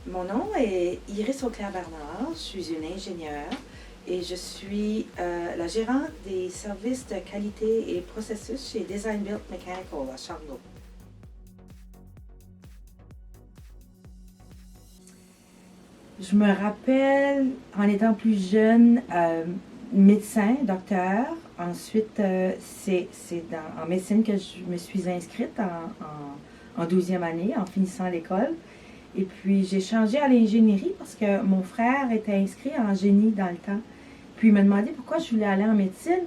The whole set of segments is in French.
Mon nom est Iris Auclair-Bernard, je suis une ingénieure et je suis la gérante des services de qualité et processus chez Design Built Mechanical à Charlot. Je me rappelle, en étant plus jeune, médecin, docteur. Ensuite, c'est en médecine que je me suis inscrite en 12e année, en finissant l'école. Et puis, j'ai changé à l'ingénierie parce que mon frère était inscrit en génie dans le temps. Puis, il m'a demandé pourquoi je voulais aller en médecine.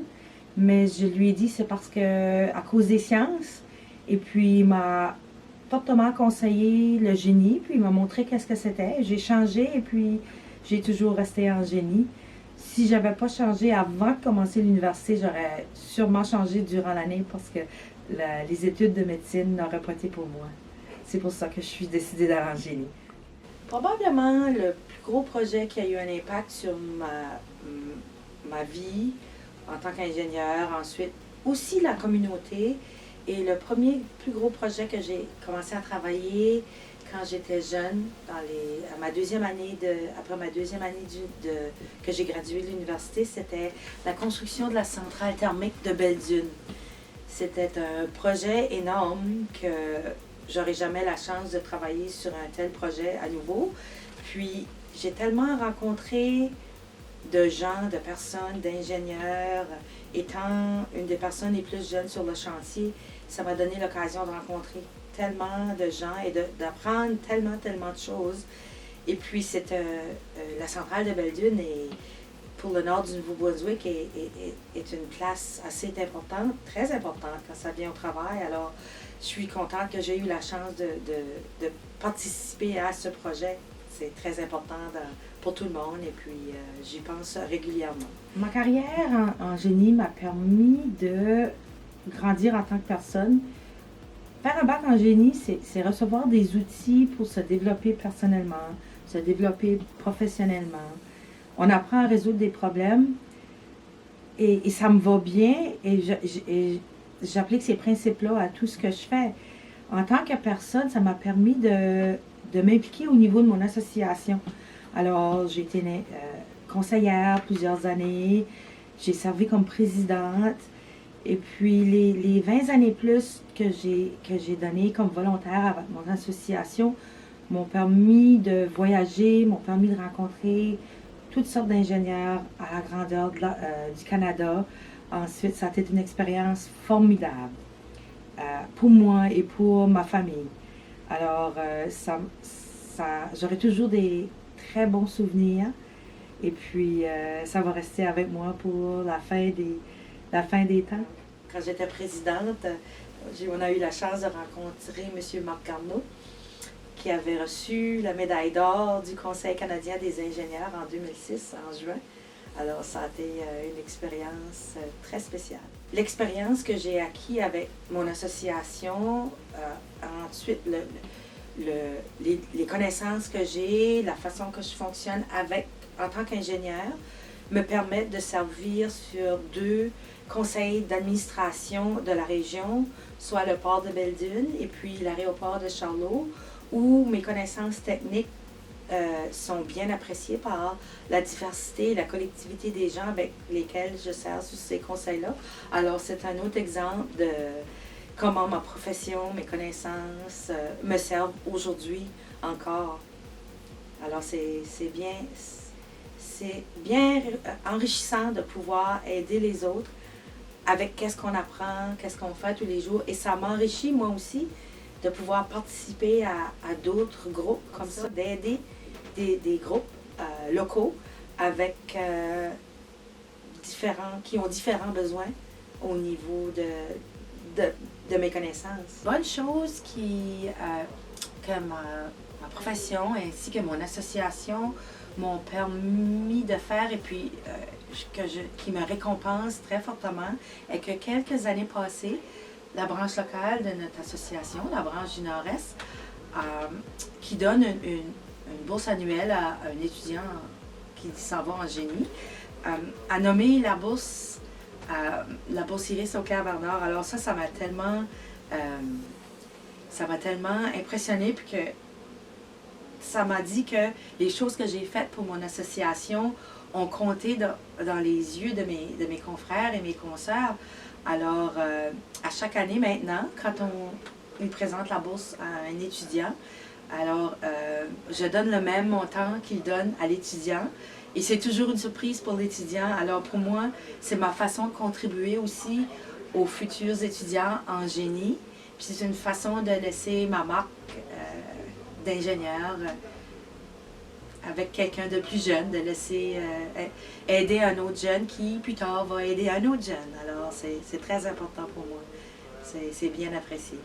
Mais je lui ai dit c'est parce que, à cause des sciences. Et puis, il m'a fortement conseillé le génie, puis il m'a montré qu'est-ce que c'était. J'ai changé et puis j'ai toujours resté en génie. Si j'avais pas changé avant de commencer l'université, j'aurais sûrement changé durant l'année parce que les études de médecine n'auraient pas été pour moi. C'est pour ça que je suis décidée d'aller en génie. Probablement le plus gros projet qui a eu un impact sur ma vie en tant qu'ingénieur, ensuite aussi la communauté. Et le premier plus gros projet que j'ai commencé à travailler quand j'étais jeune, après ma deuxième année que j'ai gradué de l'université, c'était la construction de la centrale thermique de Belle-Dune. C'était un projet énorme que j'aurais jamais la chance de travailler sur un tel projet à nouveau. Puis j'ai tellement rencontré de gens, de personnes, d'ingénieurs. Étant une des personnes les plus jeunes sur le chantier, ça m'a donné l'occasion de rencontrer tellement de gens et d'apprendre tellement de choses. Et puis, la centrale de Belle-Dune, pour le nord du Nouveau-Brunswick, est une place assez importante, très importante quand ça vient au travail. Alors, je suis contente que j'ai eu la chance de participer à ce projet. C'est très important pour tout le monde et puis j'y pense régulièrement. Ma carrière en génie m'a permis de grandir en tant que personne. Faire un bac en génie, c'est recevoir des outils pour se développer personnellement, se développer professionnellement. On apprend à résoudre des problèmes et ça me va bien et j'applique ces principes-là à tout ce que je fais. En tant que personne, ça m'a permis de m'impliquer au niveau de mon association. Alors, j'ai été conseillère plusieurs années, j'ai servi comme présidente, et puis les 20 années plus que j'ai données comme volontaire avec mon association m'ont permis de voyager, m'ont permis de rencontrer toutes sortes d'ingénieurs à la grandeur du Canada. Ensuite, ça a été une expérience formidable pour moi et pour ma famille. Alors, j'aurai toujours des très bons souvenirs. Et puis, ça va rester avec moi pour la fin des temps. Quand j'étais présidente, on a eu la chance de rencontrer M. Marc Garneau, qui avait reçu la médaille d'or du Conseil canadien des ingénieurs en 2006, en juin. Alors, ça a été une expérience très spéciale. L'expérience que j'ai acquise avec mon association, ensuite les connaissances que j'ai, la façon que je fonctionne en tant qu'ingénieur, me permettent de servir sur 2 conseils d'administration de la région, soit le port de Belle-Dune et puis l'aéroport de Charlot, où mes connaissances techniques sont bien appréciées par la diversité et la collectivité des gens avec lesquels je sers sur ces conseils-là. Alors, c'est un autre exemple de comment ma profession, mes connaissances me servent aujourd'hui encore. Alors, c'est bien enrichissant de pouvoir aider les autres avec qu'est-ce qu'on apprend, qu'est-ce qu'on fait tous les jours. Et ça m'enrichit, moi aussi, de pouvoir participer à d'autres groupes comme ça, d'aider des groupes locaux avec qui ont différents besoins au niveau de mes connaissances. Bonne chose que ma profession ainsi que mon association m'ont permis de faire et puis qui me récompense très fortement est que quelques années passées, la branche locale de notre association, la branche du Nord-Est, qui donne une bourse annuelle à un étudiant qui s'en va en génie, a nommé la bourse Iris Auclair-Bernard. Alors ça m'a tellement impressionnée puis que ça m'a dit que les choses que j'ai faites pour mon association ont compté dans les yeux de mes confrères et mes consoeurs. Alors, à chaque année maintenant, quand on présente la bourse à un étudiant, alors je donne le même montant qu'il donne à l'étudiant. Et c'est toujours une surprise pour l'étudiant. Alors pour moi, c'est ma façon de contribuer aussi aux futurs étudiants en génie. Puis c'est une façon de laisser ma marque d'ingénieur avec quelqu'un de plus jeune, de laisser aider un autre jeune qui, plus tard, va aider un autre jeune. Alors, c'est très important pour moi. C'est bien apprécié.